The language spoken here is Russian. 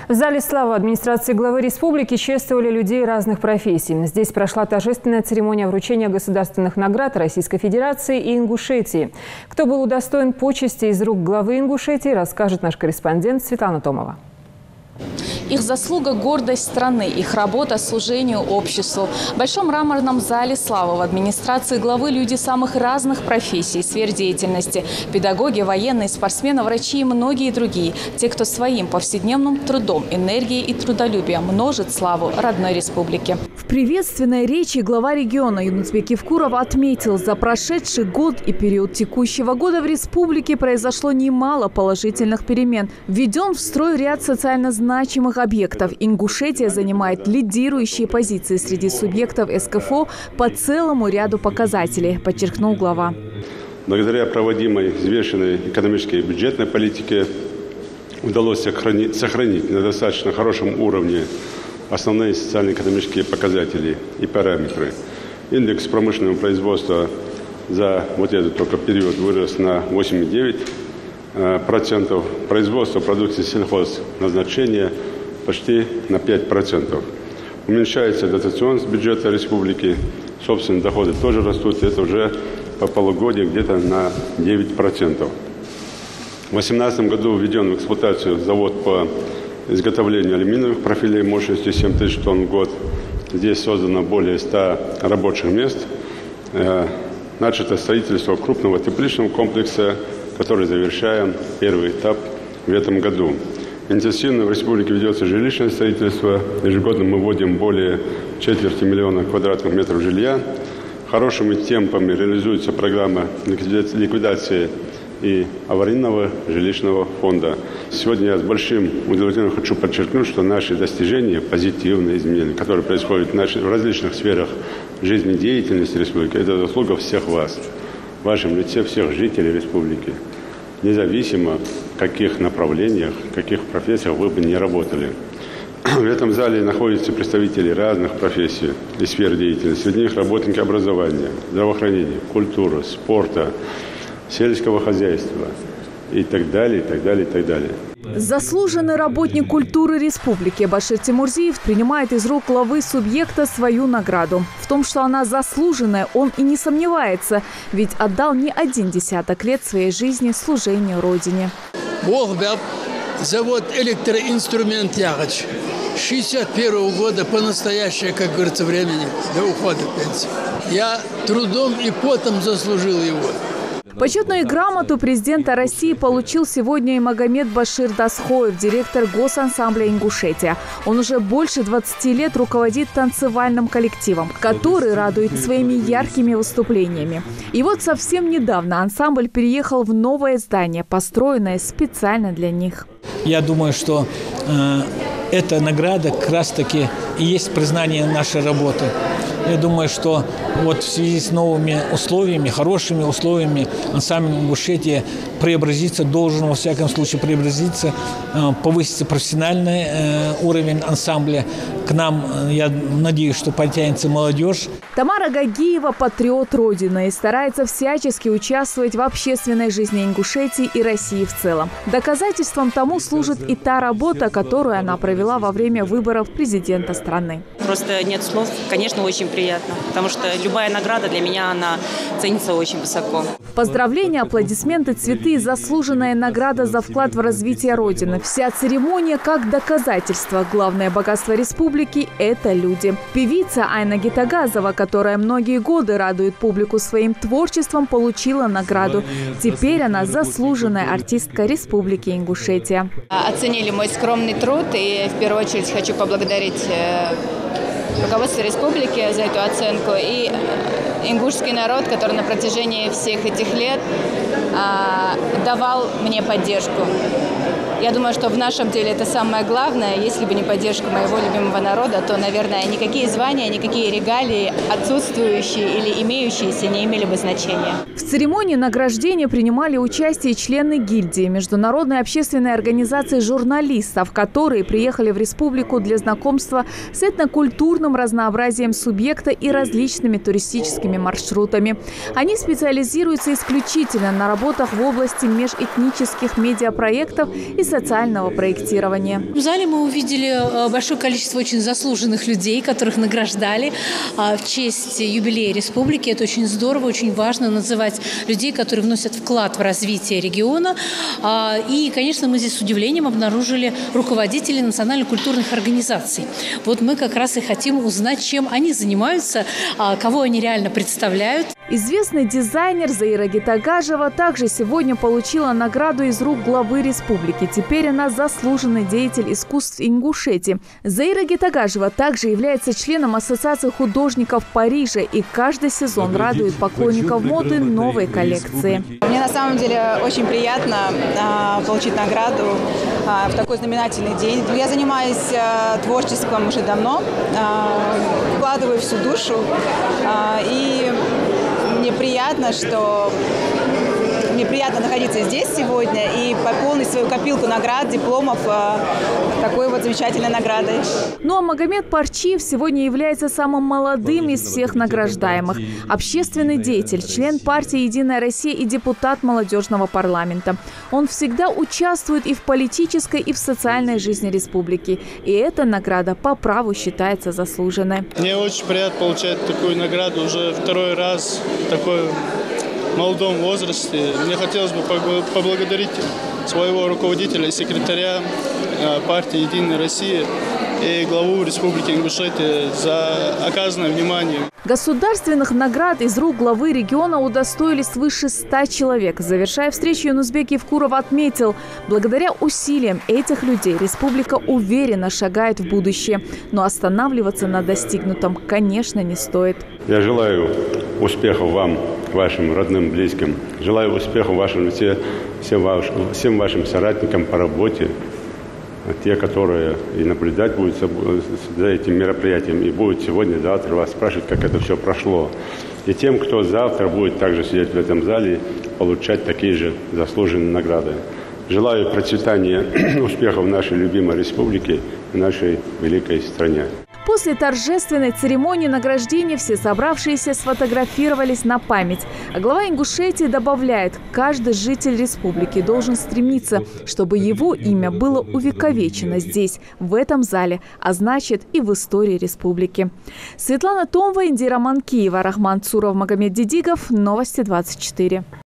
В зале славы администрации главы республики чествовали людей разных профессий. Здесь прошла торжественная церемония вручения государственных наград Российской Федерации и Ингушетии. Кто был удостоен почести из рук главы Ингушетии, расскажет наш корреспондент Светлана Томова. Их заслуга – гордость страны, их работа – служению обществу. В Большом мраморном зале славы в администрации главы люди самых разных профессий, сфер деятельности. Педагоги, военные, спортсмены, врачи и многие другие. Те, кто своим повседневным трудом, энергией и трудолюбием множит славу родной республики. В приветственной речи глава региона Юнусбек Евкуров отметил, за прошедший год и период текущего года в республике произошло немало положительных перемен. Введен в строй ряд социально значимых объектов. Ингушетия занимает лидирующие позиции среди субъектов СКФО по целому ряду показателей, подчеркнул глава. Благодаря проводимой взвешенной экономической и бюджетной политике удалось сохранить на достаточно хорошем уровне основные социально-экономические показатели и параметры. Индекс промышленного производства за вот этот только период вырос на 8,9%. Производство продукции сельхозназначения почти на 5%. Уменьшается дотационность бюджета республики, собственные доходы тоже растут, это уже по полугодию где-то на 9%. В 2018 году введен в эксплуатацию завод по изготовлению алюминиевых профилей мощностью 7 тысяч тонн в год. Здесь создано более 100 рабочих мест. Начато строительство крупного тепличного комплекса, который завершаем первый этап в этом году. Интенсивно в республике ведется жилищное строительство. Ежегодно мы вводим более 250 000 квадратных метров жилья. Хорошими темпами реализуется программа ликвидации и аварийного жилищного фонда. Сегодня я с большим удовлетворением хочу подчеркнуть, что наши достижения, позитивные изменения, которые происходят в различных сферах жизнедеятельности республики, это заслуга всех вас, в вашем лице всех жителей республики. Независимо, в каких направлениях, в каких профессиях вы бы не работали. В этом зале находятся представители разных профессий и сфер деятельности. Среди них работники образования, здравоохранения, культуры, спорта, сельского хозяйства и так далее, и так далее, и так далее. Заслуженный работник культуры республики Башир Тимурзиев принимает из рук главы субъекта свою награду. В том, что она заслуженная, он и не сомневается, ведь отдал не 10 лет своей жизни служению Родине. Завод «Электроинструмент Ягач». 61 года по настоящее, как говорится, времени до ухода в пенсию. Я трудом и потом заслужил его. Почетную грамоту президента России получил сегодня и Магомед Башир Дасхоев, директор госансамбля «Ингушетия». Он уже больше 20 лет руководит танцевальным коллективом, который радует своими яркими выступлениями. И вот совсем недавно ансамбль переехал в новое здание, построенное специально для них. Я думаю, что эта награда как раз-таки и есть признание нашей работы. Я думаю, что вот в связи с новыми условиями, хорошими условиями, ансамбль Ингушетия преобразиться должен, во всяком случае преобразиться, повысится профессиональный уровень ансамбля. К нам, я надеюсь, что потянется молодежь. Тамара Гагиева – патриот Родины и старается всячески участвовать в общественной жизни Ингушетии и России в целом. Доказательством тому служит и та работа, которую она провела во время выборов президента страны. Просто нет слов. Конечно, очень приятно, потому что любая награда для меня, она ценится очень высоко. Поздравления, аплодисменты, цветы и заслуженная награда за вклад в развитие Родины. Вся церемония как доказательство. Главное богатство республики – это люди. Певица Айна Гитагазова, которая многие годы радует публику своим творчеством, получила награду. Теперь она заслуженная артистка Республики Ингушетия. Оценили мой скромный труд, и в первую очередь хочу поблагодарить руководство республики за эту оценку и ингушский народ, который на протяжении всех этих лет давал мне поддержку. Я думаю, что в нашем деле это самое главное. Если бы не поддержка моего любимого народа, то, наверное, никакие звания, никакие регалии, отсутствующие или имеющиеся, не имели бы значения. В церемонии награждения принимали участие члены гильдии, международной общественной организации журналистов, которые приехали в республику для знакомства с этнокультурным разнообразием субъекта и различными туристическими маршрутами. Они специализируются исключительно на работах в области межэтнических медиапроектов и социального проектирования. В зале мы увидели большое количество очень заслуженных людей, которых награждали в честь юбилея республики. Это очень здорово, очень важно называть людей, которые вносят вклад в развитие региона. И, конечно, мы здесь с удивлением обнаружили руководителей национально-культурных организаций. Вот мы как раз и хотим узнать, чем они занимаются, кого они реально представляют. Известный дизайнер Заира Гитагажева также сегодня получила награду из рук главы республики. Теперь она заслуженный деятель искусств Ингушетии. Заира Гитагажева также является членом Ассоциации художников Парижа и каждый сезон радует поклонников моды новой коллекции. Мне на самом деле очень приятно получить награду в такой знаменательный день. Я занимаюсь творчеством уже давно, вкладываю всю душу, и мне приятно находиться здесь сегодня и пополнить свою копилку наград, дипломов такой вот замечательной наградой. Ну а Магомед Парчиев сегодня является самым молодым из всех награждаемых. Общественный деятель, член партии «Единая Россия» и депутат молодежного парламента. Он всегда участвует и в политической, и в социальной жизни республики. И эта награда по праву считается заслуженной. Мне очень приятно получать такую награду уже второй раз в такой молодом возрасте. Мне хотелось бы поблагодарить своего руководителя и секретаря партии «Единая Россия» и главу Республики Ингушетия за оказанное внимание. Государственных наград из рук главы региона удостоились свыше 100 человек. Завершая встречу, Юнусбек Евкуров отметил, благодаря усилиям этих людей республика уверенно шагает в будущее. Но останавливаться на достигнутом, конечно, не стоит. Я желаю успехов вам, вашим родным, близким. Желаю успехов в вашем лице всем вашим соратникам по работе. Те, которые и наблюдать будут за этим мероприятием, и будут сегодня-завтра вас спрашивать, как это все прошло. И тем, кто завтра будет также сидеть в этом зале, получать такие же заслуженные награды. Желаю процветания, успехов в нашей любимой республике и нашей великой стране. После торжественной церемонии награждения все собравшиеся сфотографировались на память. А глава Ингушетии добавляет, каждый житель республики должен стремиться, чтобы его имя было увековечено здесь, в этом зале, а значит и в истории республики. Светлана Томова, Индира Манкиева, Рахман Цуров, Магомед Дидигов. Новости 24.